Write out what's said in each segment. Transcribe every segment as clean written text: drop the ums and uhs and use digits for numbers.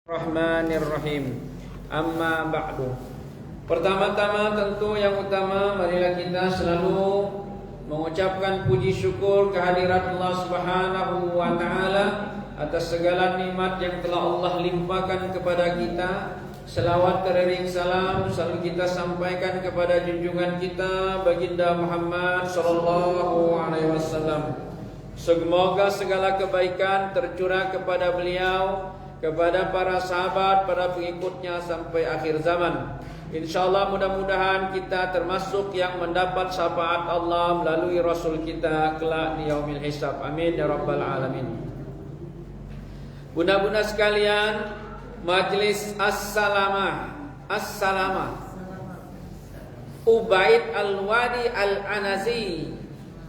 Bismillahirrahmanirrahim. Amma ba'du. Pertama-tama tentu yang utama, marilah kita selalu mengucapkan puji syukur kehadirat Allah Subhanahu wa taala atas segala nikmat yang telah Allah limpahkan kepada kita. Selawat teriring salam selalu kita sampaikan kepada junjungan kita baginda Muhammad sallallahu alaihi wasallam. Semoga segala kebaikan tercurah kepada beliau, kepada para sahabat, para pengikutnya sampai akhir zaman. InsyaAllah mudah-mudahan kita termasuk yang mendapat syafaat Allah melalui Rasul kita kelak di yaumil hisab. Amin ya rabbal alamin. Bunda-bunda sekalian, majlis As-Salamah Ubaid Al-Wadi Al-Anazi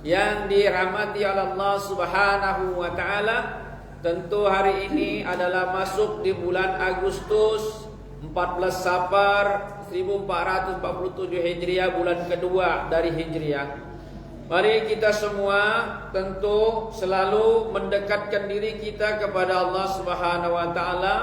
yang dirahmati oleh Allah Subhanahu wa taala. Tentu hari ini adalah masuk di bulan Agustus 14 Safar 1447 Hijriah, bulan kedua dari Hijriah. Mari kita semua tentu selalu mendekatkan diri kita kepada Allah Subhanahu wa taala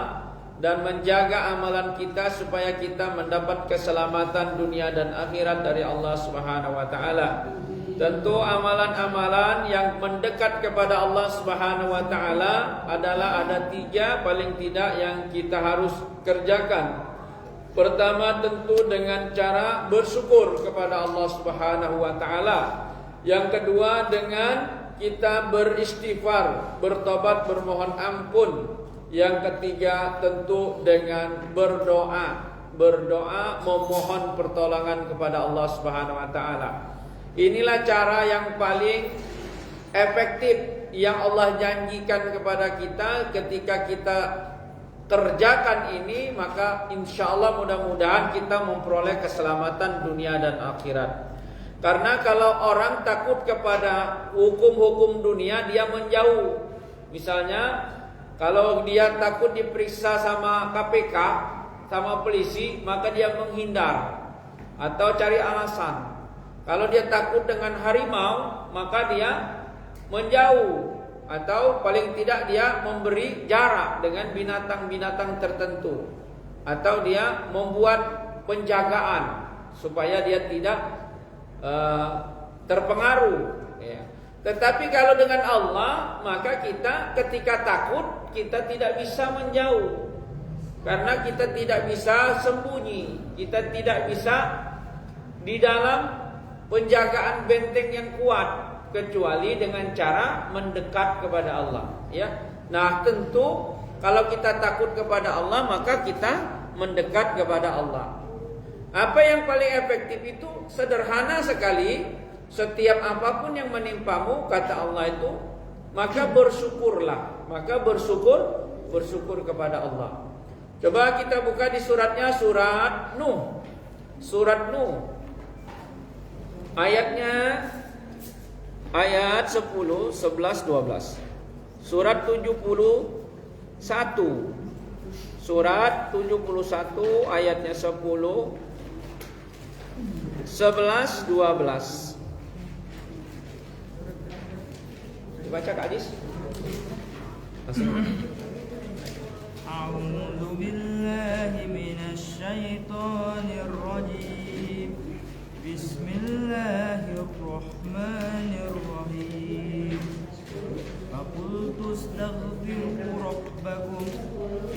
dan menjaga amalan kita supaya kita mendapat keselamatan dunia dan akhirat dari Allah Subhanahu wa taala. Tentu amalan-amalan yang mendekat kepada Allah Subhanahu wa taala adalah ada 3 paling tidak yang kita harus kerjakan. Pertama tentu dengan cara bersyukur kepada Allah Subhanahu wa taala. Yang kedua dengan kita beristighfar, bertobat, bermohon ampun. Yang ketiga tentu dengan berdoa memohon pertolongan kepada Allah Subhanahu wa taala. Inilah cara yang paling efektif yang Allah janjikan kepada kita. Ketika kita kerjakan ini, maka insya Allah mudah-mudahan kita memperoleh keselamatan dunia dan akhirat. Karena kalau orang takut kepada hukum-hukum dunia, dia menjauh. Misalnya kalau dia takut diperiksa sama KPK, sama polisi, maka dia menghindar atau cari alasan. Kalau dia takut dengan harimau, maka dia menjauh atau paling tidak dia memberi jarak dengan binatang-binatang tertentu, atau dia membuat penjagaan supaya dia tidak terpengaruh. Ya. Tetapi kalau dengan Allah, maka kita ketika takut kita tidak bisa menjauh, karena kita tidak bisa sembunyi, kita tidak bisa di dalam penjagaan benteng yang kuat kecuali dengan cara mendekat kepada Allah, ya. Nah, tentu kalau kita takut kepada Allah, maka kita mendekat kepada Allah. Apa yang paling efektif itu sederhana sekali. Setiap apapun yang menimpamu, kata Allah itu, maka bersyukurlah. Maka bersyukur kepada Allah. Coba kita buka di suratnya, surat Nuh. Surat Nuh. Ayatnya ayat 10, 11, 12. Surat 71. Surat 71 ayatnya 10, 11, 12. Dibaca Kak Adis. A'udzu billahi minasy syaithanir rajim. Bismillahirrahmanirrahim. Faqultu astaghfiru rabbakum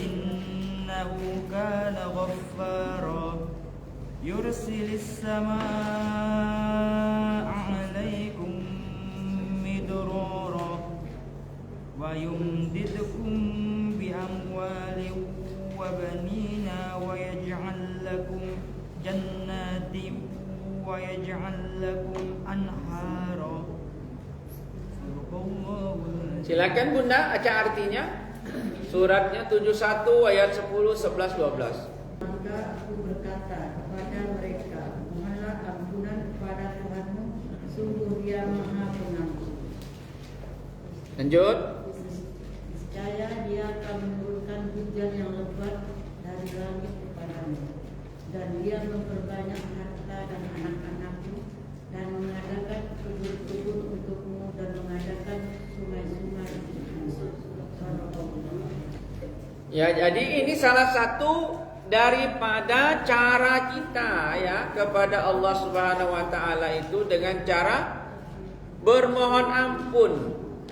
innahu kana ghaffara yursilis samaa'a 'alaikum midrara wa yumdidkum bi amwalin wa banina wa yaj'al lakum jannatin wa yaj'al lakum anhara. Silakan Bunda baca artinya. Suratnya 71 ayat 10, 11, 12. Maka aku berkata kepada mereka, mohonlah ampunan kepada Tuhanmu, sungguh Dia Maha Pengampun. Lanjut. Niscaya Dia akan menurunkan hujan yang lebat dari langit kepadamu, dan Dia memperbanyak harta dan anak-anakmu, dan mengadakan kebun-kebun untukmu, dan mengadakan sungai-sungai untukmu. Ya, jadi ini salah satu daripada cara kita ya kepada Allah Subhanahu wa taala itu dengan cara bermohon ampun.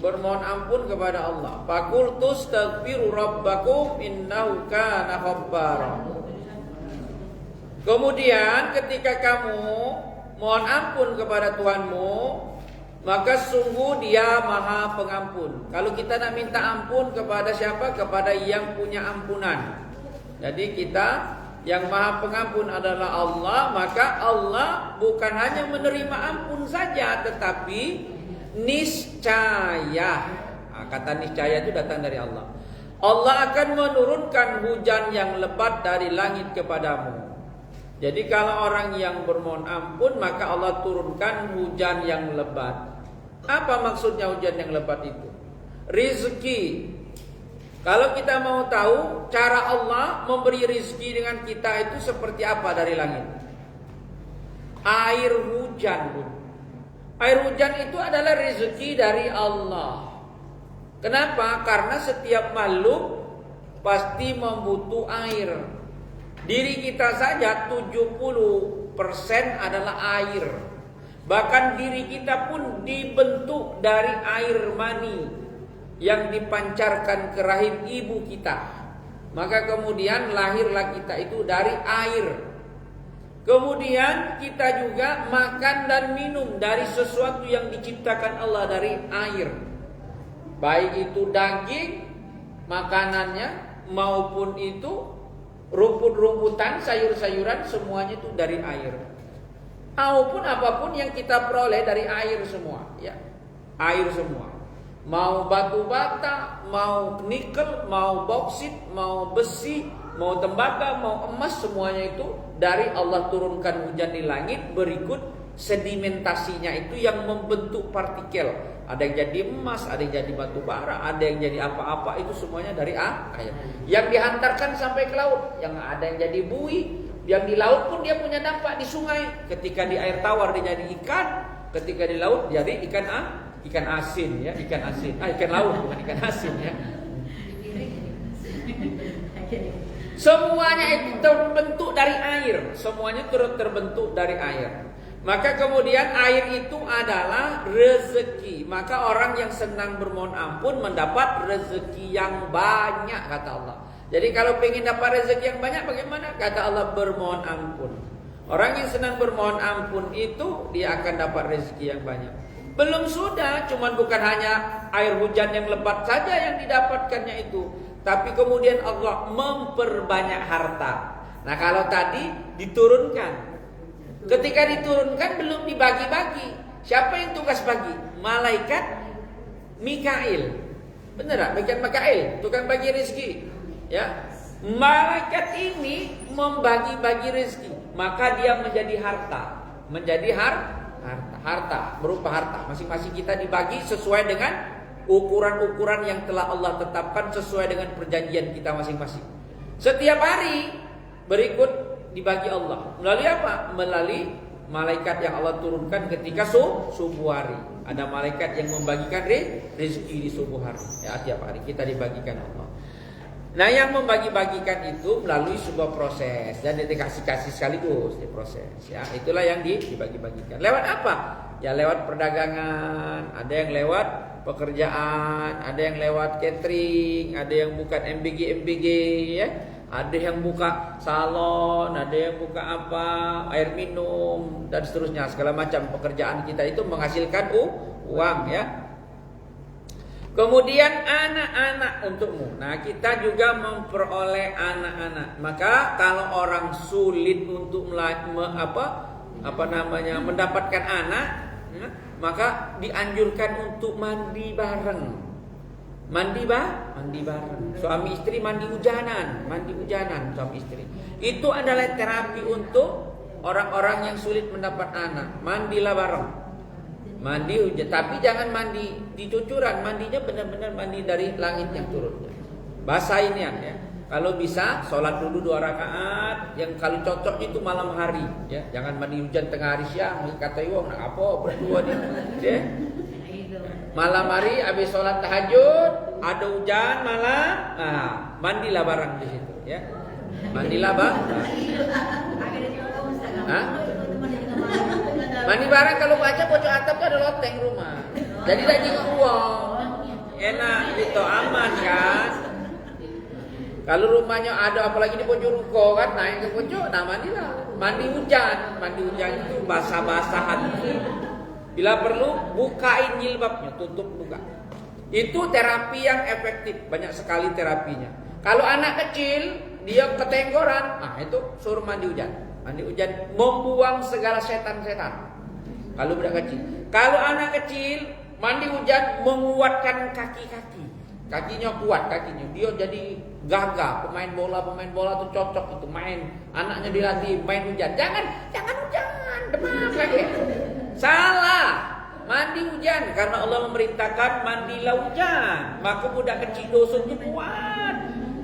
Bermohon ampun kepada Allah. Faqultu astaghfiru rabbakum innahu kana ghaffara. Kemudian ketika kamu mohon ampun kepada Tuhanmu, maka sungguh Dia Maha Pengampun. Kalau kita nak minta ampun kepada siapa? Kepada yang punya ampunan. Jadi kita yang Maha Pengampun adalah Allah, maka Allah bukan hanya menerima ampun saja, tetapi niscaya. Kata niscaya itu datang dari Allah. Allah akan menurunkan hujan yang lebat dari langit kepadamu. Jadi kalau orang yang bermohon ampun, maka Allah turunkan hujan yang lebat. Apa maksudnya hujan yang lebat itu? Rizki. Kalau kita mau tahu cara Allah memberi rizki dengan kita itu seperti apa dari langit? Air hujan, Bun. Air hujan itu adalah rezeki dari Allah. Kenapa? Karena setiap makhluk pasti membutuh air. Diri kita saja 70% adalah air. Bahkan diri kita pun dibentuk dari air mani yang dipancarkan ke rahim ibu kita. Maka kemudian lahirlah kita itu dari air. Kemudian kita juga makan dan minum dari sesuatu yang diciptakan Allah dari air. Baik itu daging makanannya maupun itu rumput-rumputan, sayur-sayuran, semuanya itu dari air. Maupun apapun yang kita peroleh dari air semua, ya. Air semua. Mau batu bata, mau nikel, mau bauksit, mau besi, mau tembaga, mau emas, semuanya itu dari Allah turunkan hujan di langit. Berikut sedimentasinya itu yang membentuk partikel. Ada yang jadi emas, ada yang jadi batu bara, ada yang jadi apa-apa, itu semuanya dari air. Yang dihantarkan sampai ke laut, yang ada yang jadi buih, yang di laut pun dia punya dampak di sungai. Ketika di air tawar dia jadi ikan, ketika di laut jadi ikan asin ya, ikan asin. Ikan laut bukan ikan asin ya. Semuanya itu terbentuk dari air, semuanya terbentuk dari air. Maka kemudian air itu adalah rezeki. Maka orang yang senang bermohon ampun mendapat rezeki yang banyak, kata Allah. Jadi kalau ingin dapat rezeki yang banyak bagaimana? Kata Allah, bermohon ampun. Orang yang senang bermohon ampun itu dia akan dapat rezeki yang banyak. Belum sudah, cuman bukan hanya air hujan yang lebat saja yang didapatkannya itu, tapi kemudian Allah memperbanyak harta. Nah kalau tadi diturunkan, ketika diturunkan belum dibagi-bagi. Siapa yang tugas bagi? Malaikat Mikail. Benar tak? Malaikat Mikail, tukang bagi rezeki. Ya, malaikat ini membagi-bagi rezeki, maka dia menjadi harta, harta berupa harta. Masing-masing kita dibagi sesuai dengan ukuran-ukuran yang telah Allah tetapkan sesuai dengan perjanjian kita masing-masing. Setiap hari berikut dibagi Allah. Melalui apa? Melalui malaikat yang Allah turunkan ketika subuh hari. Ada malaikat yang membagikan rezeki di subuh hari. Ya, tiap hari kita dibagikan Allah. Nah, yang membagi-bagikan itu melalui sebuah proses dan dikasih sekaligus di proses. Ya, itulah yang dibagi-bagikan. Lewat apa? Ya lewat perdagangan, ada yang lewat pekerjaan, ada yang lewat catering, ada yang bukan MBG ya. Ada yang buka salon, ada yang buka apa, air minum dan seterusnya. Segala macam pekerjaan kita itu menghasilkan uang ya. Kemudian anak-anak untukmu. Nah, kita juga memperoleh anak-anak. Maka kalau orang sulit untuk mendapatkan anak, maka dianjurkan untuk mandi bareng. Mandi bareng. Suami istri mandi hujanan suami istri. Itu adalah terapi untuk orang-orang yang sulit mendapat anak. Mandilah bareng. Mandi hujan, tapi jangan mandi di cucuran, mandinya benar-benar mandi dari langit yang turun. Basahin ya. Kalau bisa sholat dulu 2 rakaat, yang kalau cocok itu malam hari ya. Jangan mandi hujan tengah hari siang, kata wong nak apa berdua dia. Ya. Malam hari habis sholat tahajud, ada hujan malam, mandilah barang di situ, ya. Mandilah barang. Mandi barang kalau baca pojok atap tuh ada loteng rumah. Jadi dah jenguk uang. Enak gitu, aman kan. Kalau rumahnya ada apalagi di pojok ruko kan, naik ke pojok, mandilah. Mandi hujan itu basah-basahan. Bila perlu bukain jilbabnya, tutup buka. Itu terapi yang efektif, banyak sekali terapinya. Kalau anak kecil dia ketenggoran, itu suruh mandi hujan. Mandi hujan membuang segala setan-setan. Kalau budak kecil. Kalau anak kecil mandi hujan menguatkan kaki-kaki. Kakinya kuat kakinya. Dia jadi gagah, pemain bola tuh cocok itu main. Anaknya dilatih main hujan. Jangan hujan, demam lagi. Salah. Mandi hujan karena Allah memerintahkan mandilah hujan. Maka budak kecil dosanya kuat.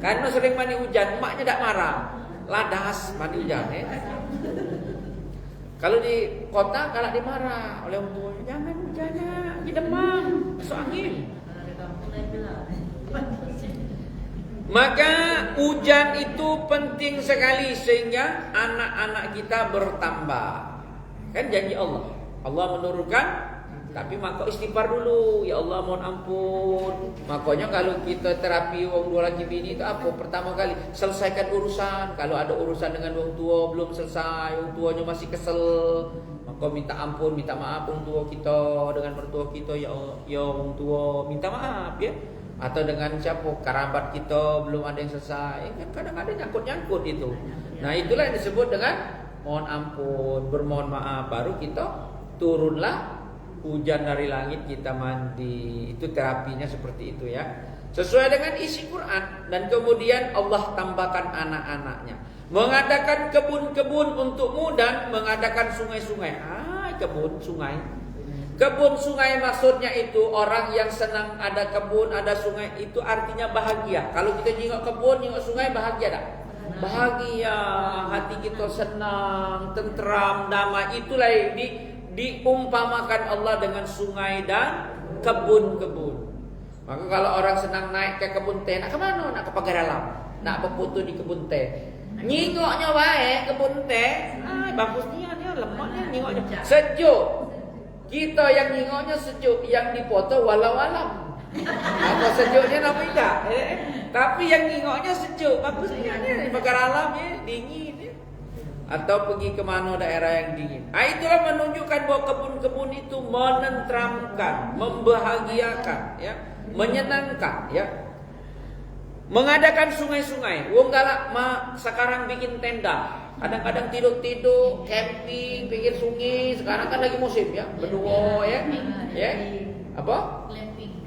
Karena sering mandi hujan, emaknya tak marah. Ladas mandi hujan, Kalau di kota galak dimarah oleh orang tua. Jangan hujan, demam, masuk angin. Maka hujan itu penting sekali sehingga anak-anak kita bertambah. Kan janji Allah. Allah menurunkan, tapi maka istighfar dulu. Ya Allah mohon ampun. Makanya kalau kita terapi orang dua laki bini itu apa? Pertama kali selesaikan urusan. Kalau ada urusan dengan orang tua belum selesai, orang tuanya masih kesel, maka minta ampun, minta maaf orang tua kita dengan mertua kita. Ya orang tua minta maaf ya. Atau dengan siapa kerabat kita belum ada yang selesai. Kan kadang ada nyangkut-nyangkut itu. Nah itulah yang disebut dengan mohon ampun, bermohon maaf. Baru kita turunlah hujan dari langit, kita mandi. Itu terapinya seperti itu ya. Sesuai dengan isi Quran. Dan kemudian Allah tambahkan anak-anaknya. Mengadakan kebun-kebun untukmu dan mengadakan sungai-sungai. Kebun, sungai. Kebun sungai maksudnya itu orang yang senang ada kebun, ada sungai, itu artinya bahagia. Kalau kita jengok kebun, jengok sungai, bahagia tak? Bahagia, hati kita senang, tentram, damai. Itulah yang diumpamakan Allah dengan sungai dan kebun-kebun. Maka kalau orang senang naik ke kebun teh, nak ke mana? Nak ke pagar alam, nak berfoto di kebun teh. Nyingoknya baik kebun teh, bagusnya dia lemaknya nyingoknya sejuk. Kita yang nyingoknya sejuk, yang dipoto walau-walam. Apa sejuknya namanya tidak? Tapi yang nyingoknya sejuk, bagusnya dia pagar alam ya, dingin ya. Atau pergi ke mana daerah yang dingin. Itulah menunjukkan bahwa kebun-kebun itu menenteramkan, membahagiakan, ya, menyenangkan, ya. Mengadakan sungai-sungai. Wong galak sekarang bikin tenda. Kadang-kadang tidur-tidur, camping, pinggir sungai. Sekarang kan lagi musim ya, berdua ya. Ya. Apa?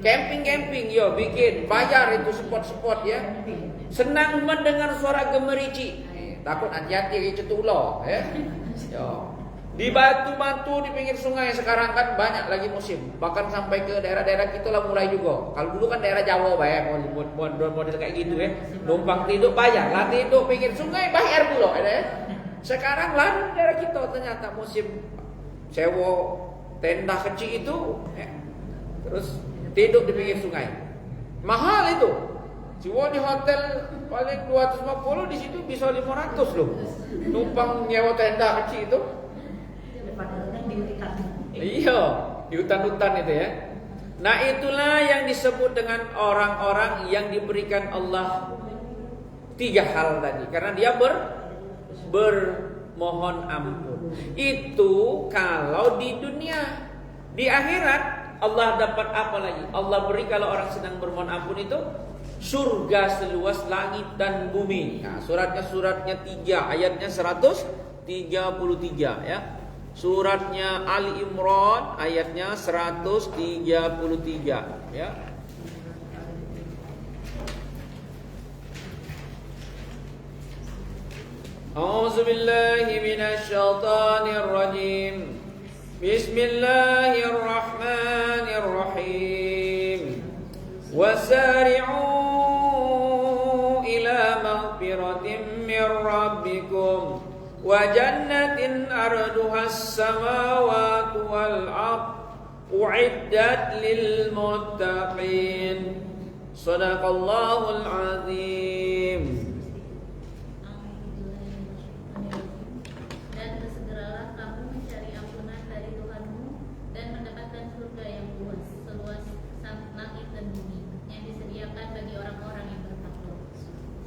Camping, yo bikin. Bayar itu spot-spot ya. Senang mendengar suara gemerici. Takut hati-hati cetulo ya. Yo. Di batu-batu di pinggir sungai sekarang kan banyak lagi musim. Bahkan sampai ke daerah-daerah kita lah mulai juga. Kalau dulu kan daerah Jawa bayar model kayak gitu ya. Numpang tidur bayar, lah tidur pinggir sungai bayar pula ya. Sekarang lah daerah kita ternyata musim sewa tenda kecil itu ya. Terus tidur di pinggir sungai. Mahal itu. Sewa di hotel paling 250, di situ bisa 500 loh. Numpang nyewa tenda kecil itu. Iya, di hutan-hutan itu ya. Nah itulah yang disebut dengan orang-orang yang diberikan Allah 3 hal tadi. Karena dia bermohon ampun. Itu kalau di dunia. Di akhirat Allah dapat apa lagi? Allah beri kalau orang sedang bermohon ampun itu surga seluas langit dan bumi. Nah, suratnya 3, ayatnya 133 ya. Suratnya Ali Imran ayatnya 133 ya. A'udzubillahi minasyaitonir rajim. Bismillahirrahmanirrahim. Wasari'u ila maghfiratin min rabbikum wa jannatin arduhas samawati wal ard uiddat lil muttaqin. Shadaqallahul azim. Dan bersegeralah kamu mencari ampunan dari Tuhanmu dan mendapatkan surga yang luas, seluas langit dan bumi, yang disediakan bagi orang-orang yang bertakwa.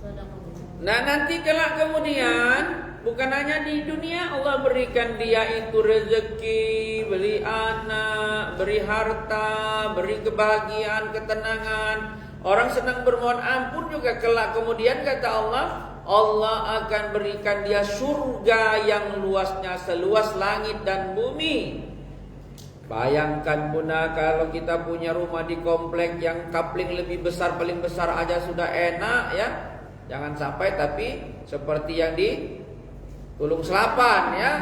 Shadaqallah. Nah, nanti kelak kemudian bukan hanya di dunia Allah berikan dia itu rezeki, beri anak, beri harta, beri kebahagiaan, ketenangan. Orang senang bermohon ampun juga kelak kemudian kata Allah, Allah akan berikan dia surga yang luasnya seluas langit dan bumi. Bayangkan Bunda, kalau kita punya rumah di komplek yang kapling lebih besar, paling besar aja sudah enak ya. Jangan sampai tapi seperti yang di Tulung Selapan ya.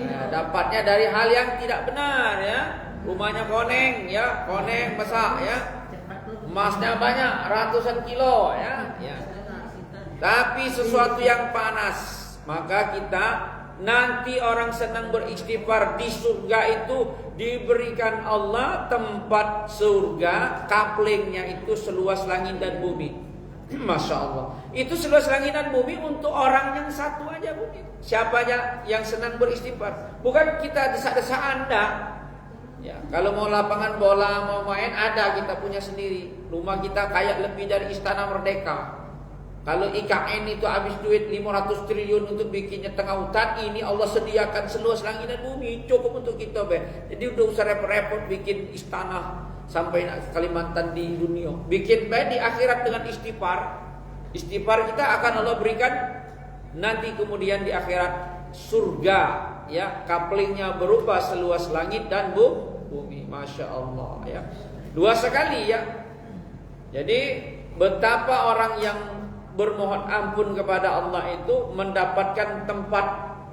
Nah, dapatnya dari hal yang tidak benar ya. Rumahnya koneng ya, koneng besar ya. Emasnya banyak, ratusan kilo ya. Tapi sesuatu yang panas, maka kita nanti orang senang beristighfar di surga itu diberikan Allah tempat surga, kaplingnya itu seluas langit dan bumi. Masya Allah. Itu seluas langit dan bumi untuk orang yang satu aja mungkin. Siapa aja yang senang beristighfar. Bukan kita desak-desak Anda. Ya, kalau mau lapangan bola, mau main ada, kita punya sendiri. Rumah kita kayak lebih dari Istana Merdeka. Kalau IKN itu habis duit 500 triliun untuk bikinnya tengah hutan, ini Allah sediakan seluas langit dan bumi, cukup untuk kita be. Jadi udah usah repot-repot bikin istana sampai Kalimantan di dunia. Bikin be di akhirat dengan istighfar. Istighfar kita akan Allah berikan nanti kemudian di akhirat surga ya, kaplingnya berupa seluas langit dan bumi. Masya Allah ya. Dua sekali ya. Jadi betapa orang yang bermohon ampun kepada Allah itu mendapatkan tempat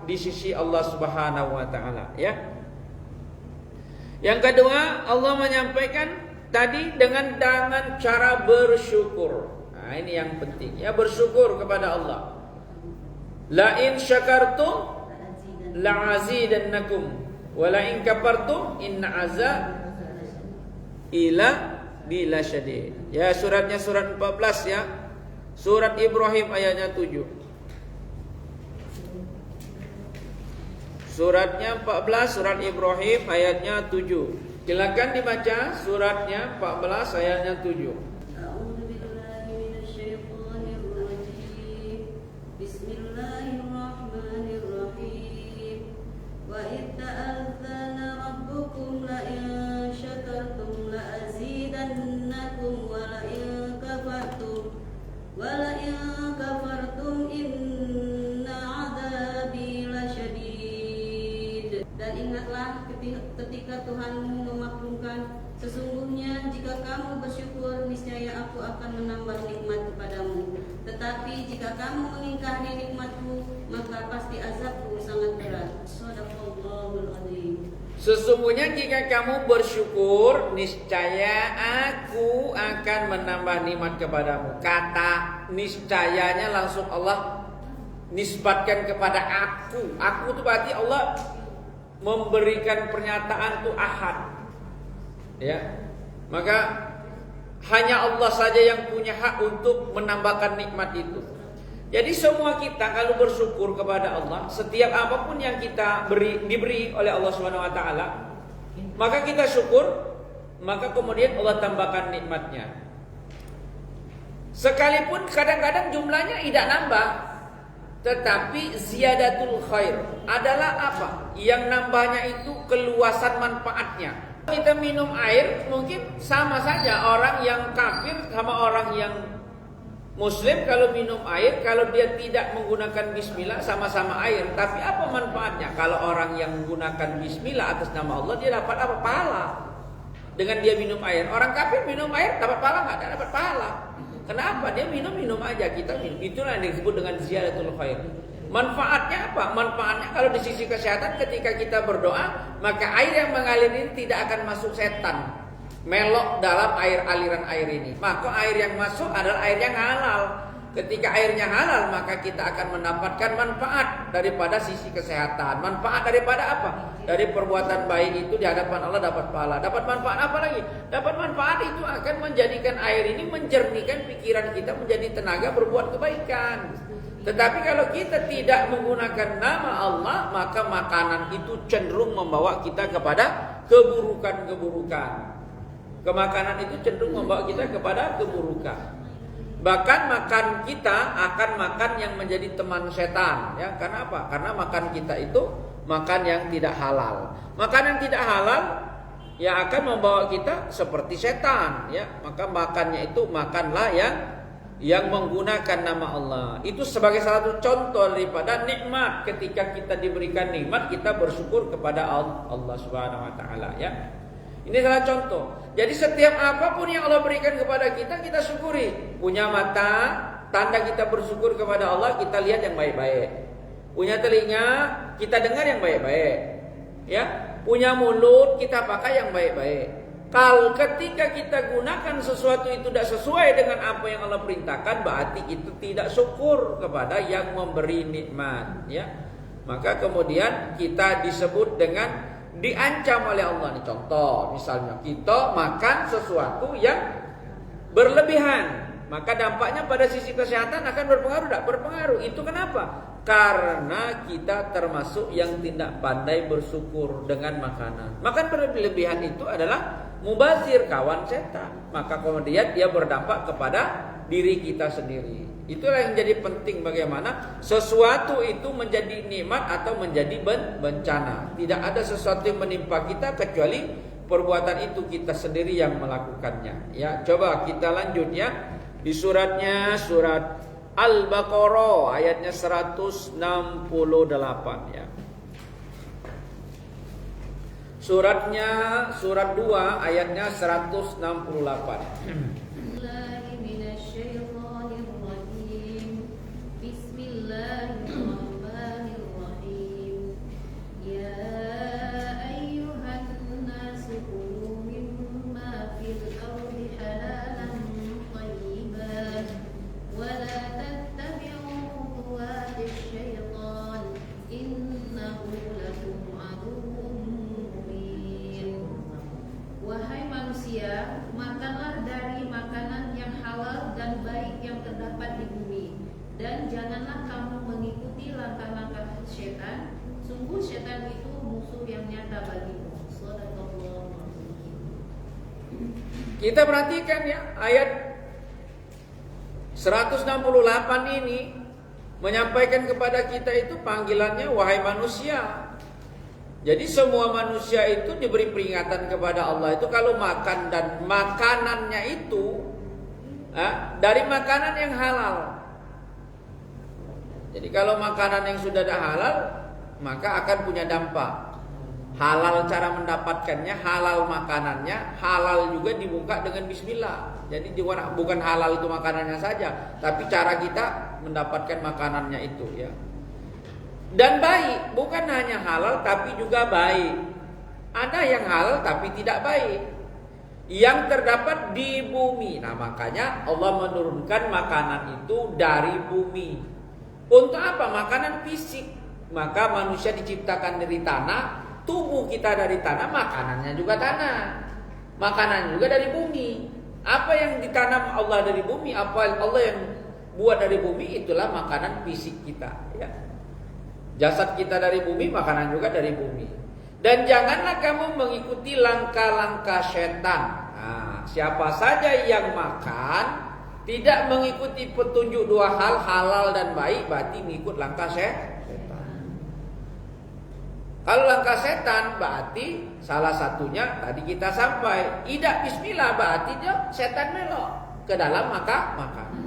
di sisi Allah Subhanahu wa taala ya. Yang kedua, Allah menyampaikan tadi dengan cara bersyukur. Nah, ini yang penting ya, bersyukur kepada Allah. La in syakartum la azidannakum wa la in kafartum inna azab ila bilasyadid. Ya, suratnya surat 14 ya. Surat Ibrahim ayatnya 7. Suratnya 14, surat Ibrahim ayatnya 7. Silakan dibaca suratnya 14 ayatnya 7. Bismillahirrahmanirrahim. Wa itta'adzana rabbukum la in syakartum la azidannakum wa la in kafartum inna adzabi lasyadid. Dan ingatlah ketika Tuhanmu memaklumkan, sesungguhnya jika kamu bersyukur niscaya aku akan menambah nikmat kepadamu. Tetapi jika kamu mengingkari nikmatku, maka pasti azabku sangat berat. Shadaqallahul azim. Sesungguhnya jika kamu bersyukur, niscaya aku akan menambah nikmat kepadamu. Kata niscayanya langsung Allah nisbatkan kepada aku. Aku itu berarti Allah memberikan pernyataan itu ahad. Ya. Maka hanya Allah saja yang punya hak untuk menambahkan nikmat itu. Jadi semua kita kalau bersyukur kepada Allah, setiap apapun yang kita diberi oleh Allah Subhanahu wa taala, maka kita syukur, maka kemudian Allah tambahkan nikmatnya. Sekalipun kadang-kadang jumlahnya tidak nambah, tetapi ziyadatul khair adalah apa? Yang nambahnya itu keluasan manfaatnya. Kita minum air mungkin sama saja orang yang kafir sama orang yang Muslim kalau minum air, kalau dia tidak menggunakan bismillah sama-sama air. Tapi apa manfaatnya? Kalau orang yang menggunakan bismillah atas nama Allah, dia dapat apa? Pahala. Dengan dia minum air. Orang kafir minum air dapat pahala nggak? Tidak dapat pahala. Kenapa? Dia minum aja, kita minum. Itulah yang disebut dengan ziyadatul khair. Manfaatnya apa? Manfaatnya kalau di sisi kesehatan ketika kita berdoa, maka air yang mengalir ini tidak akan masuk setan melok dalam aliran air ini. Maka air yang masuk adalah air yang halal. ketika airnya halal, maka kita akan mendapatkan manfaat daripada sisi kesehatan. Manfaat daripada apa? Dari perbuatan baik itu di hadapan Allah dapat pahala. Dapat manfaat apa lagi? Dapat manfaat itu akan menjadikan air ini menjernihkan pikiran kita menjadi tenaga berbuat kebaikan. Tetapi kalau kita tidak menggunakan nama Allah, maka makanan itu cenderung membawa kita kepada keburukan-keburukan. Kemakanan itu cenderung membawa kita kepada keburukan. Bahkan makan kita akan makan yang menjadi teman setan, ya. Karena apa? Karena makan kita itu makan yang tidak halal. Makan yang tidak halal ya akan membawa kita seperti setan, ya. Maka makannya itu makanlah yang menggunakan nama Allah. Itu sebagai salah satu contoh daripada nikmat. Ketika kita diberikan nikmat, kita bersyukur kepada Allah Subhanahu wa taala, ya. Ini adalah contoh. Jadi setiap apapun yang Allah berikan kepada kita, kita syukuri. Punya mata, tanda kita bersyukur kepada Allah, kita lihat yang baik-baik. Punya telinga, kita dengar yang baik-baik. Ya, punya mulut, kita pakai yang baik-baik. Kalau ketika kita gunakan sesuatu itu tidak sesuai dengan apa yang Allah perintahkan, berarti itu tidak syukur kepada yang memberi nikmat, ya. Maka kemudian kita disebut dengan diancam oleh Allah. Nih contoh, misalnya kita makan sesuatu yang berlebihan, maka dampaknya pada sisi kesehatan akan berpengaruh. Tidak berpengaruh. Itu kenapa? Karena kita termasuk yang tidak pandai bersyukur dengan makanan. Makan berlebihan itu adalah mubazir, kawan setan. Maka kemudian dia berdampak kepada diri kita sendiri. Itulah yang jadi penting, bagaimana sesuatu itu menjadi nikmat atau menjadi bencana. Tidak ada sesuatu yang menimpa kita kecuali perbuatan itu kita sendiri yang melakukannya. Ya, coba kita lanjut ya. Di surat Al-Baqarah ayatnya 168 ya. Surat 2 ayatnya 168. Makanlah dari makanan yang halal dan baik yang terdapat di bumi, dan janganlah kamu mengikuti langkah-langkah setan. Sungguh setan itu musuh yang nyata bagimu. Kita perhatikan ya, ayat 168 ini menyampaikan kepada kita itu panggilannya wahai manusia. Jadi semua manusia itu diberi peringatan kepada Allah itu kalau makan, dan makanannya itu dari makanan yang halal. Jadi kalau makanan yang sudah ada halal, maka akan punya dampak. Halal cara mendapatkannya, halal makanannya, halal juga dibuka dengan bismillah. Jadi bukan halal itu makanannya saja, tapi cara kita mendapatkan makanannya itu, ya. Dan baik, bukan hanya halal tapi juga baik. Ada yang halal tapi tidak baik, yang terdapat di bumi. Nah, makanya Allah menurunkan makanan itu dari bumi. Untuk apa? Makanan fisik. Maka manusia diciptakan dari tanah, tubuh kita dari tanah, makanannya juga tanah. Makanan juga dari bumi. Apa yang ditanam Allah dari bumi, apa Allah yang buat dari bumi, itulah makanan fisik kita, ya. Jasad kita dari bumi, makanan juga dari bumi. Dan janganlah kamu mengikuti langkah-langkah setan. Nah, siapa saja yang makan tidak mengikuti petunjuk dua hal, halal dan baik, berarti mengikut langkah setan. Kalau langkah setan berarti salah satunya tadi kita sampai, tidak bismillah, berarti dia setan melok ke dalam makan.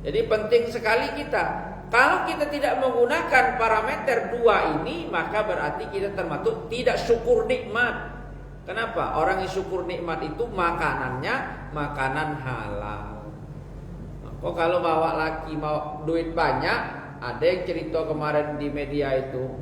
Jadi penting sekali kita. Kalau kita tidak menggunakan parameter dua ini, maka berarti kita termasuk tidak syukur nikmat. Kenapa? Orang yang syukur nikmat itu makanannya makanan halal. Kok kalau bawa laki mau duit banyak, ada yang cerita kemarin di media itu,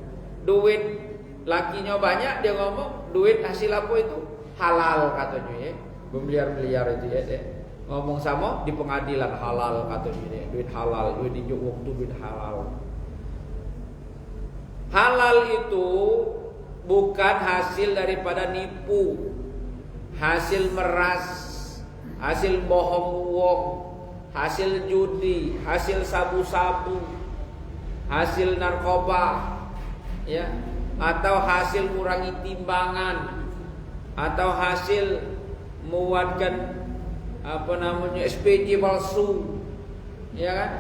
duit lakinya banyak, dia ngomong duit hasil apa itu halal katanya, ya. Bermiliar-miliar itu, ya. ngomong sama di pengadilan halal katanya, duit halal, duit di waktu duit halal. Halal itu bukan hasil daripada nipu, hasil meras, hasil bohong uang, hasil judi, hasil sabu-sabu, hasil narkoba, ya, atau hasil kurangi timbangan, atau hasil membuatkan SPJ palsu, ya kan?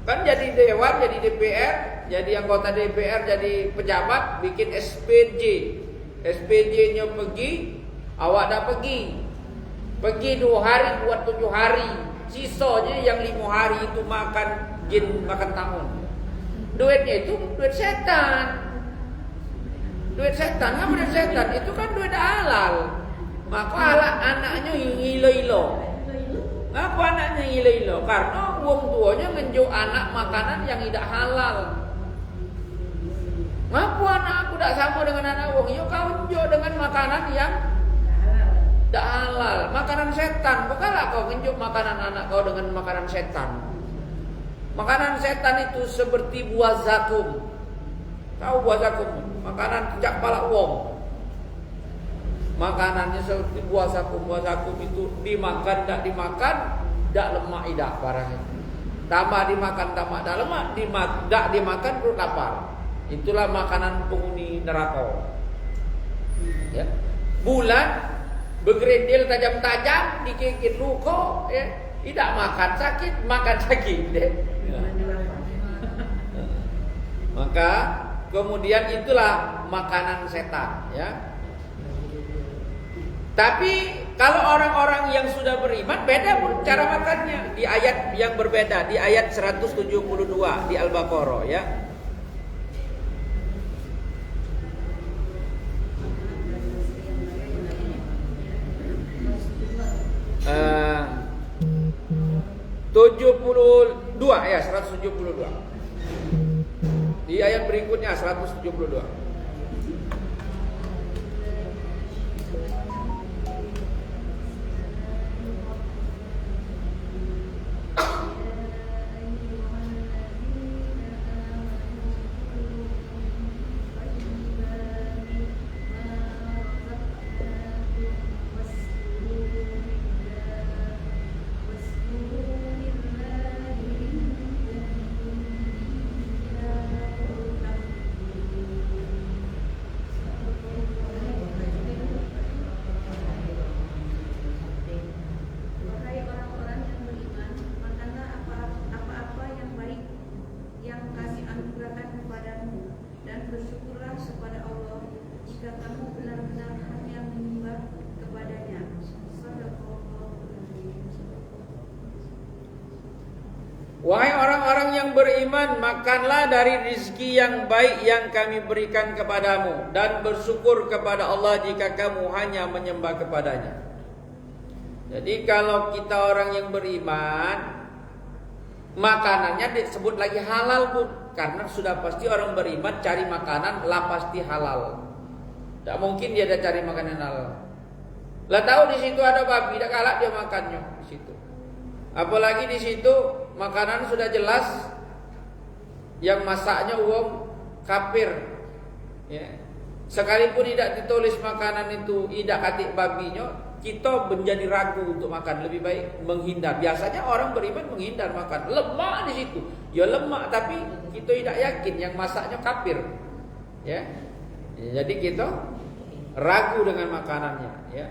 Kan jadi dewan, jadi DPR, jadi anggota DPR, jadi pejabat, bikin SPJ. SPJ-nya pergi, awak dah pergi 2 hari buat 7 hari. Sisanya yang 5 hari itu makan jin, makan tahun. Duitnya itu duit setan. Duit setan, apa duit setan? Itu kan duit halal. Maka anaknya hilo-hilo. Ngapa anaknya hilo-hilo? Karena wong tuanya ngenjuk anak makanan yang tidak halal. Ngapa anak aku tidak sama dengan anak wong? Yo kau ngenjuk dengan makanan yang tidak halal, makanan setan. Bukanlah kau ngenjuk makanan anak kau dengan makanan setan. Makanan setan itu seperti buah zakum. Tahu buah zakum? Makanan cak pala wong. Makanannya seperti buah zakum. Buah zakum itu dimakan, tidak dimakan, tidak lemak, tidak barangnya. Tambah dimakan, tambah tidak lemak, tidak dimakan perut lapar. Itulah makanan penghuni neraka. Ya. Bulan bergerindil tajam-tajam, dikikit luka, ya. Tidak makan sakit, makan sakit. Ya. Maka kemudian itulah makanan setan, ya. Tapi kalau orang-orang yang sudah beriman beda pun cara makannya. Di ayat yang berbeda, di ayat 172 di Al-Baqarah, ya. Uh, 72 ya, 172. Di ayat berikutnya 172. Wahai orang-orang yang beriman, makanlah dari rezeki yang baik yang kami berikan kepadamu, dan bersyukur kepada Allah jika kamu hanya menyembah kepadanya. Jadi kalau kita orang yang beriman, makanannya disebut lagi halal pun, karena sudah pasti orang beriman cari makanan lah pasti halal. Tak mungkin dia ada cari makanan halal. Lah tahu di situ ada babi, tak kalah dia makannya di situ. Apalagi di situ makanan sudah jelas yang masaknya uang kafir, ya. Sekalipun tidak ditulis makanan itu tidak katik babinya, kita menjadi ragu untuk makan. Lebih baik menghindar. Biasanya orang beriman menghindar makan. Lemak di situ, ya lemak, tapi kita tidak yakin yang masaknya kafir, ya. Jadi kita ragu dengan makanannya, ya.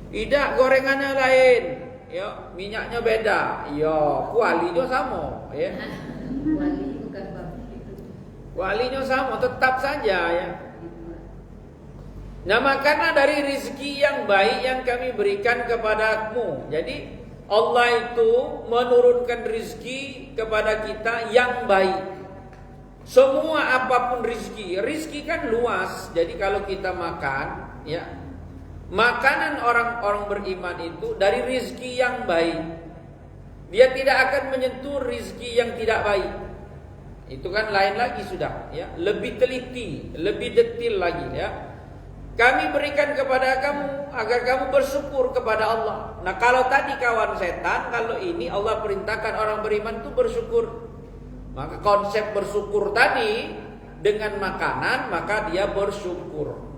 Tidak, gorengannya lain, ya, minyaknya beda, ya, kualinya sama, ya. Wali bukan babi. Kualinya sama, tetap saja, ya. Nah, makanlah dari rezeki yang baik yang kami berikan kepadamu. Jadi Allah itu menurunkan rezeki kepada kita yang baik. Semua apapun rezeki, rezeki kan luas. Jadi kalau kita makan, ya, makanan orang-orang beriman itu dari rezeki yang baik. Dia tidak akan menyentuh rezeki yang tidak baik. Itu kan lain lagi sudah, ya. Lebih teliti, lebih detail lagi, ya. kami berikan kepada kamu agar kamu bersyukur kepada Allah. Nah, kalau tadi kawan setan, kalau ini Allah perintahkan orang beriman itu bersyukur. Maka konsep bersyukur tadi dengan makanan, maka dia bersyukur.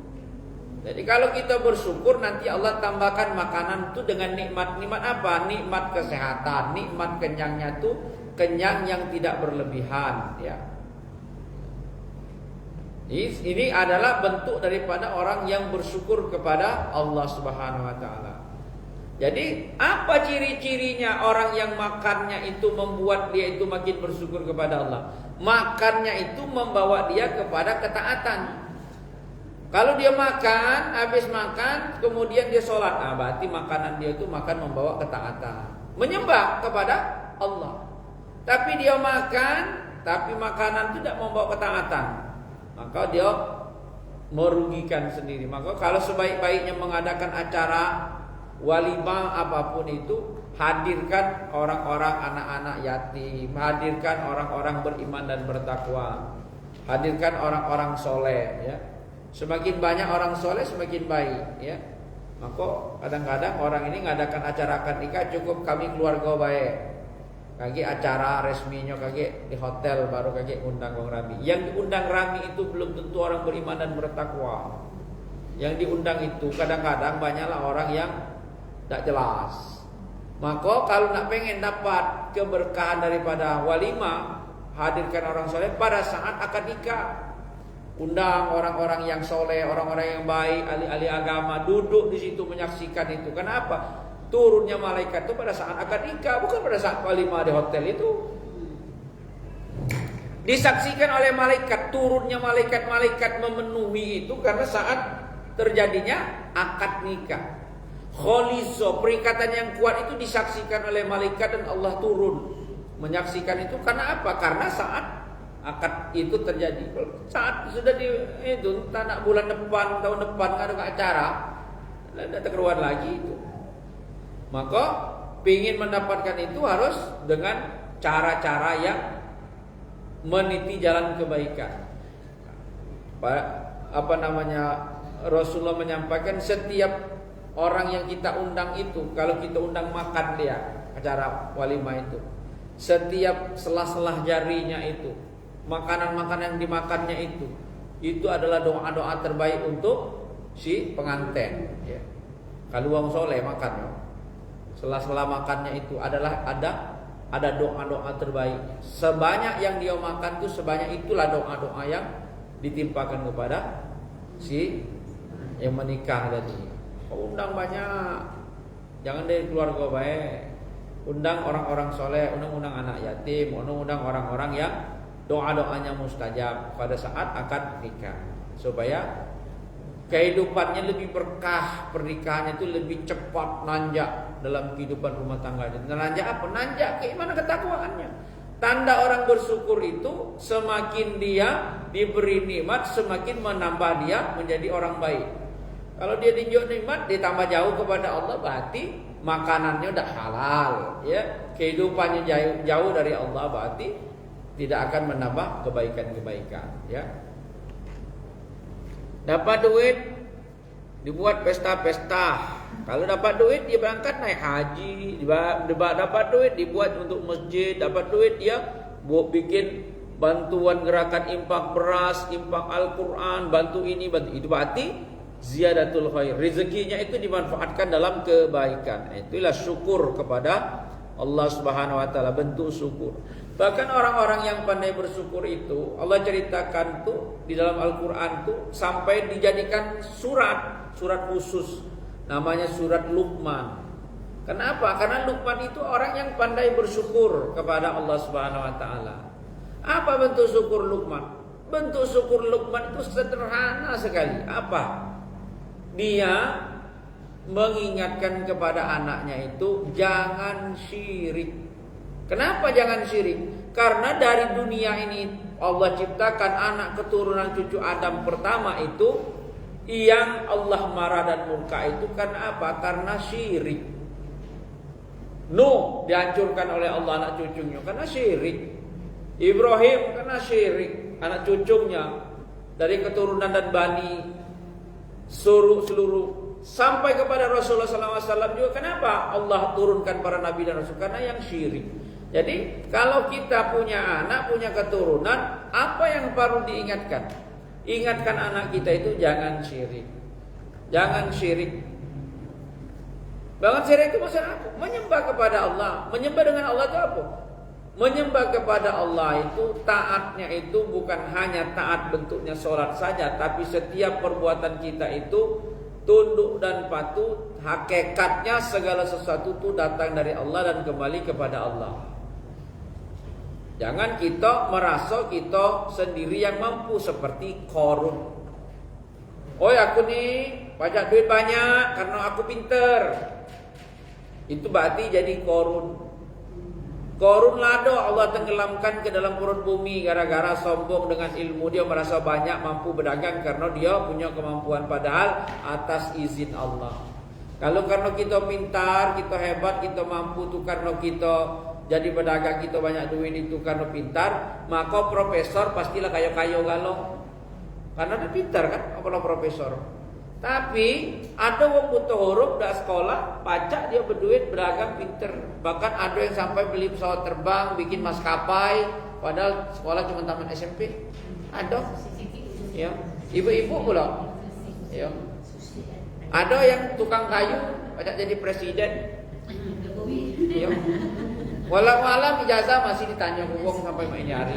Jadi kalau kita bersyukur, nanti Allah tambahkan makanan itu dengan nikmat-nikmat apa? Nikmat kesehatan, nikmat kenyangnya itu kenyang yang tidak berlebihan, ya. Ini adalah bentuk daripada orang yang bersyukur kepada Allah Subhanahu wa taala. Jadi, apa ciri-cirinya orang yang makannya itu membuat dia itu makin bersyukur kepada Allah? Makannya itu membawa dia kepada ketaatan. Kalau dia makan, habis makan, kemudian dia sholat, berarti makanan dia itu makan membawa ketaatan, menyembah kepada Allah. Tapi dia makan, tapi makanan tidak membawa ketaatan, maka dia merugikan sendiri. Maka kalau sebaik-baiknya mengadakan acara walimah apapun itu, hadirkan orang-orang anak-anak yatim, hadirkan orang-orang beriman dan bertakwa, hadirkan orang-orang soleh, ya. Semakin banyak orang soleh semakin baik, ya. Maka kadang-kadang orang ini ngadakan acara akad nikah, cukup kami keluarga baik, kaki acara resminya kaki di hotel baru kaki undang wong rami. Yang diundang rami itu belum tentu orang beriman dan bertakwa. Yang diundang itu kadang-kadang banyaklah orang yang tidak jelas. Maka kalau nak pengen dapat keberkahan daripada walimah, hadirkan orang soleh pada saat akad nikah. Undang orang-orang yang soleh, orang-orang yang baik, ahli-ahli agama duduk di situ menyaksikan itu. Kenapa? Turunnya malaikat itu pada saat akad nikah, bukan pada saat walimah di hotel itu. Disaksikan oleh malaikat, turunnya malaikat-malaikat memenuhi itu karena saat terjadinya akad nikah. Kholiso, perikatan yang kuat itu disaksikan oleh malaikat dan Allah turun menyaksikan itu karena apa? Karena saat akad itu terjadi. Saat sudah di itu tanah bulan depan, tahun depan ada acara, tidak keluar lagi itu. Maka ingin mendapatkan itu harus dengan cara-cara yang meniti jalan kebaikan. Rasulullah menyampaikan setiap orang yang kita undang itu, kalau kita undang makan dia acara walimah itu, setiap selah-selah jarinya itu, makanan-makanan yang dimakannya itu adalah doa-doa terbaik untuk si pengantin, ya. Kalau wong soleh makan, sela-sela makannya itu adalah ada doa-doa terbaik. Sebanyak yang dia makan itu, sebanyak itulah doa-doa yang ditimpakan kepada si yang menikah tadi. Undang banyak, jangan dari keluarga baik. Undang orang-orang soleh, undang anak yatim, undang orang-orang yang doa-doanya mustajab pada saat akad nikah, supaya kehidupannya lebih berkah, pernikahannya itu lebih cepat nanjak dalam kehidupan rumah tangga. Nanjak apa? Nanjak keimanan ketakwaannya. Tanda orang bersyukur itu semakin dia diberi nikmat, semakin menambah dia menjadi orang baik. Kalau dia tinjau nikmat, ditambah jauh kepada Allah, berarti makanannya udah halal, ya. Kehidupannya jauh dari Allah, berarti tidak akan menambah kebaikan-kebaikan, ya. Dapat duit, dibuat pesta-pesta. Kalau dapat duit, dia berangkat naik haji. Dapat duit, dibuat untuk masjid. Dapat duit, dia buat bikin bantuan gerakan infak beras, infak Al-Quran, bantu ini, bantu itu. Berarti ziyadatul khair, rezekinya itu dimanfaatkan dalam kebaikan. Itulah syukur kepada Allah Subhanahu wa taala, bentuk syukur. Bahkan orang-orang yang pandai bersyukur itu Allah ceritakan tuh di dalam Al-Qur'an tuh sampai dijadikan surat khusus, namanya surat Luqman. Kenapa? Karena Luqman itu orang yang pandai bersyukur kepada Allah Subhanahu wa taala. Apa bentuk syukur Luqman? Bentuk syukur Luqman itu sederhana sekali. Apa? Dia mengingatkan kepada anaknya itu jangan syirik. Kenapa jangan syirik? Karena dari dunia ini Allah ciptakan anak keturunan cucu Adam pertama itu yang Allah marah dan murka itu karena apa? Karena syirik. Nuh dihancurkan oleh Allah anak cucunya karena syirik. Ibrahim karena syirik, anak cucunya dari keturunan dan bani seluruh sampai kepada Rasulullah SAW juga. Kenapa Allah turunkan para nabi dan rasul? Karena yang syirik. Jadi kalau kita punya anak, punya keturunan, apa yang perlu diingatkan? Ingatkan anak kita itu jangan syirik. Jangan syirik. Bahkan syirik itu maksudnya apa? Menyembah kepada Allah. Menyembah dengan Allah itu apa? Menyembah kepada Allah itu taatnya itu bukan hanya taat bentuknya sholat saja, tapi setiap perbuatan kita itu tunduk dan patuh. Hakikatnya segala sesuatu itu datang dari Allah dan kembali kepada Allah. Jangan kita merasa kita sendiri yang mampu seperti Qarun. Oh aku nih pajak duit banyak karena aku pinter. Itu berarti jadi Qarun. Qarun lado Allah tenggelamkan ke dalam perut bumi gara-gara sombong dengan ilmu. Dia merasa banyak mampu berdagang karena dia punya kemampuan, padahal atas izin Allah. Kalau karena kita pintar, kita hebat, kita mampu tuh karena kita jadi pedagang, kita banyak duit itu karena pintar, maka profesor pastilah kayo-kayo galau. Karena dia pintar kan, kalau profesor. Tapi ada wong buta huruf dak sekolah, pacak dia berduit, berdagang pinter. Bahkan ada yang sampai beli pesawat terbang, bikin maskapai, padahal sekolah cuma taman SMP. Ada. Ya, ibu-ibu pula. Ya. Ada yang tukang kayu, pacak jadi presiden. Ya. Walau alam ijazah masih ditanya wong sampai main hari.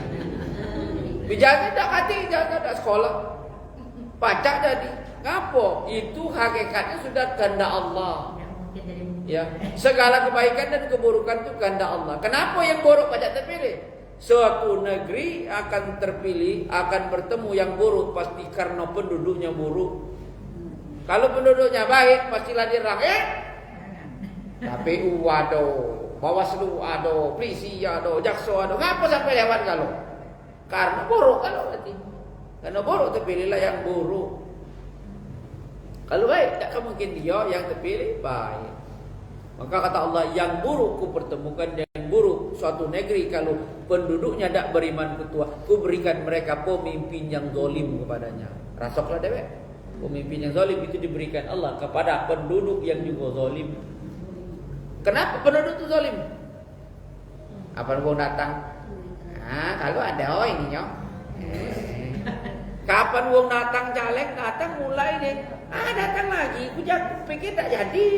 Ijazah tak hati, ijazah tak sekolah. Pacak jadi. Ngapo? Itu hakikatnya sudah kehendak Allah. Ya, segala kebaikan dan keburukan itu kehendak Allah. Kenapa yang buruk pajak terpilih? Suatu negeri akan terpilih, akan bertemu yang buruk pasti karena penduduknya buruk. Kalau penduduknya baik pastilah dia rakyat. KPU ada, Bawaslu ada, polisi ada, jaksa ada. Ngapa sampai lewat kalau? Karena buruk kalau berarti. Karena buruk terpilihlah yang buruk. Kalau baik, tak mungkin dia yang terpilih baik. Maka kata Allah, yang buruk ku pertemukan yang buruk suatu negeri kalau penduduknya tak beriman ketua, ku berikan mereka pemimpin yang zalim kepadanya. Rasoklah dewek. Pemimpin yang zalim itu diberikan Allah kepada penduduk yang juga zalim. Kenapa penduduk itu zalim? Apa mau datang? Kalau ada ini nyok. Kapan wong datang caleg, datang mulai deh. Datang lagi, ku pikir tak jadi.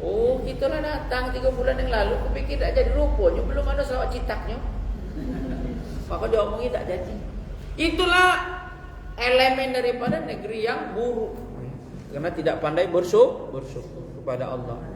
Oh, kita lah datang 3 bulan yang lalu, ku pikir tak jadi, rupanya belum ada selawat citaknya. Maka dia omongin tak jadi. Itulah elemen daripada negeri yang buruk. Karena tidak pandai bersyukur kepada Allah.